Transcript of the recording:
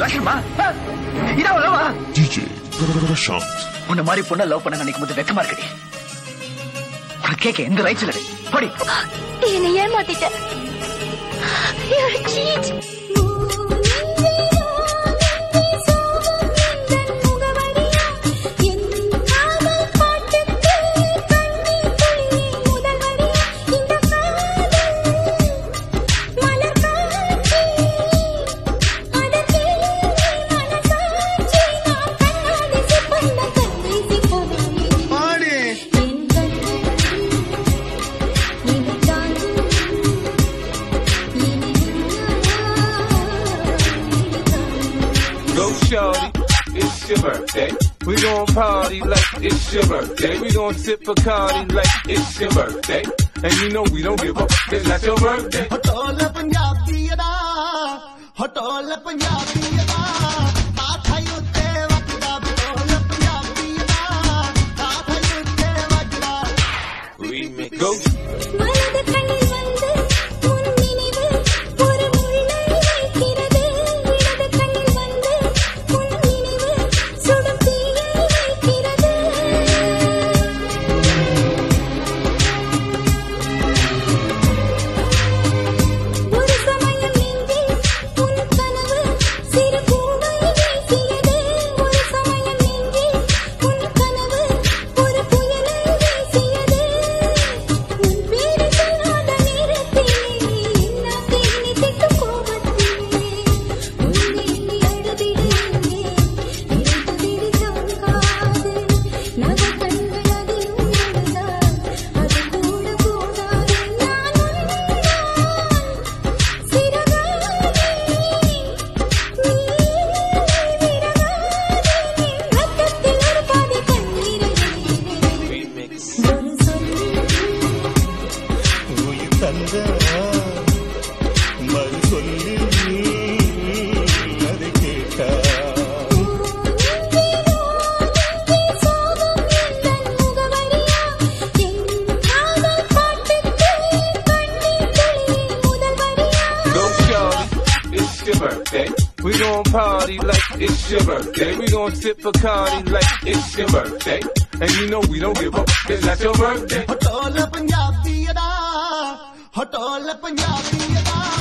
லட்சணமா? இதான் லவா? DJ Prashant. உன்ன மாதிரி பொண்ண லவ் பண்ண நினைக்கும் போது வெக்கமா இருக்கடி. உனக்கு கேட்க எந்த ரைட்ஸ் இல்ல. போடி. என்னை ஏமாத்திட்ட. You're a cheat. It's your birthday. We gon' party like it's your birthday. We gon' sip Bacardi like it's your birthday. And you know we don't give up. It's not your birthday. Hotola Punjabi da, hotola Punjabi da. Athayutte vakda, hotola Punjabi da. Athayutte vakda. Remix. Go. We gon' party like it's your birthday. We gon' sip Bacardi like it's your birthday. And you know we don't give up. It's not your birthday. Hotola Punjabi da, hotola Punjabi da.